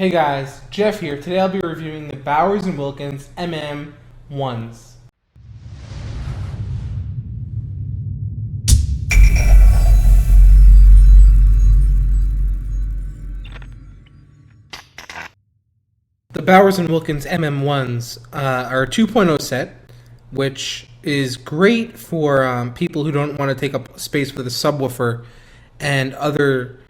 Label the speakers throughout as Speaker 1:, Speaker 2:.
Speaker 1: Hey guys, Jeff here. Today I'll be reviewing the Bowers & Wilkins MM-1s. The Bowers & Wilkins MM-1s are a 2.0 set, which is great for people who don't want to take up space with a subwoofer and other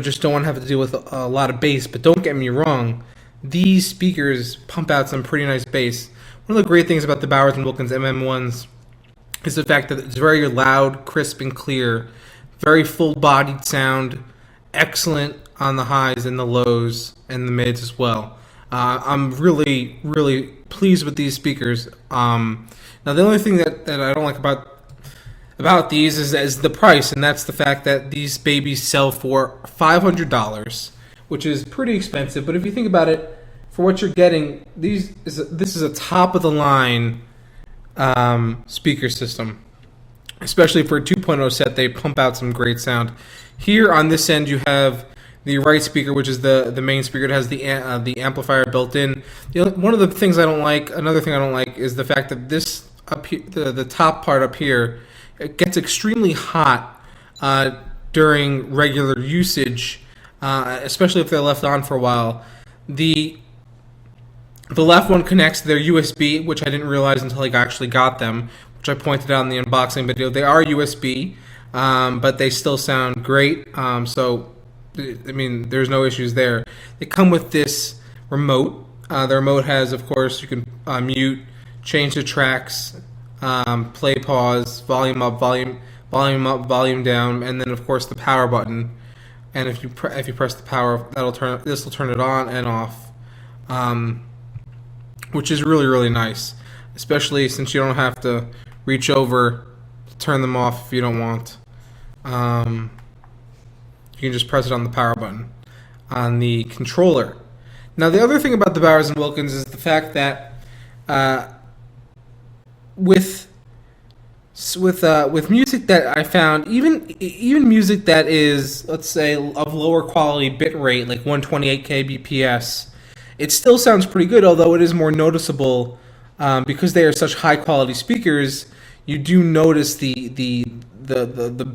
Speaker 1: just don't want to have to deal with a lot of bass. But don't get me wrong, these speakers pump out some pretty nice bass. One of the great things about the Bowers & Wilkins MM-1s is the fact that it's very loud, crisp, and clear, very full-bodied sound, excellent on the highs and the lows and the mids as well. I'm really, really pleased with these speakers. Now, the only thing that I don't like about these is the price, and that's the fact that these babies sell for $500, which is pretty expensive. But if you think about it, for what you're getting, this is a top of the line speaker system. Especially for a 2.0 set, they pump out some great sound. Here on this end, you have the right speaker, which is the main speaker. It has the amplifier built in. One of the things I don't like, another thing I don't like, is the fact that this up here, the top part up here, it gets extremely hot during regular usage, especially if they're left on for a while. The left one connects to their USB, which I didn't realize until I actually got them, which I pointed out in the unboxing video. They are USB, but they still sound great. So, I mean, there's no issues there. They come with this remote. The remote has, of course, you can mute, change the tracks, play, pause, volume up, volume up, volume down, and then of course the power button. And if you press the power, this will turn it on and off, which is really, really nice, especially since you don't have to reach over to turn them off if you don't want. You can just press it on the power button on the controller. Now, the other thing about the Bowers & Wilkins is the fact that with music that I found, even music that is, let's say, of lower quality bit rate, like 128 kbps, it still sounds pretty good. Although it is more noticeable because they are such high quality speakers. You do notice the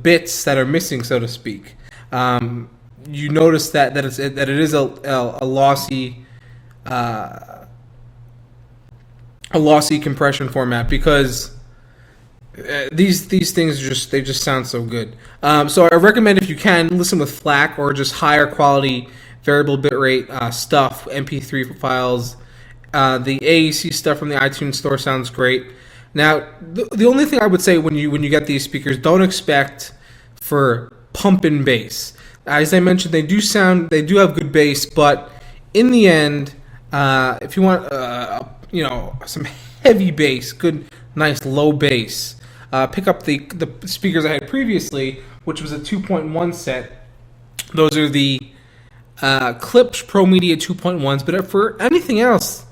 Speaker 1: bits that are missing, so to speak. You notice that it is a lossy compression format, because these things just sound so good. So I recommend, if you can, listen with FLAC or just higher quality variable bitrate stuff, MP3 files. The AAC stuff from the iTunes store sounds great. Now, the only thing I would say when you get these speakers, don't expect for pumping bass. As I mentioned, they do have good bass, but in the end, if you want some heavy bass, good, nice low bass, pick up the speakers I had previously, which was a 2.1 set. Those are the Klipsch Pro Media 2.1s. But for anything else,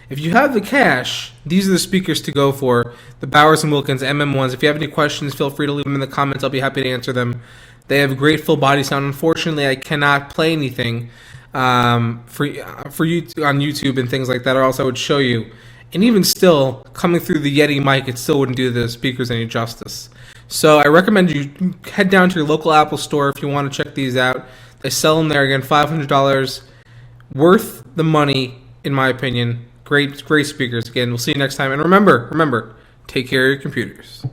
Speaker 1: if you have the cash, these are the speakers to go for, the Bowers & Wilkins MM-1s. If you have any questions, feel free to leave them in the comments. I'll be happy to answer them. They have great full body sound. Unfortunately, I cannot play anything for you on YouTube and things like that, or else I would show you. And even still, coming through the Yeti mic, it still wouldn't do the speakers any justice. So I recommend you head down to your local Apple store if you want to check these out. They sell them there. Again, $500, worth the money in my opinion. Great speakers. Again, we'll see you next time. And remember, take care of your computers.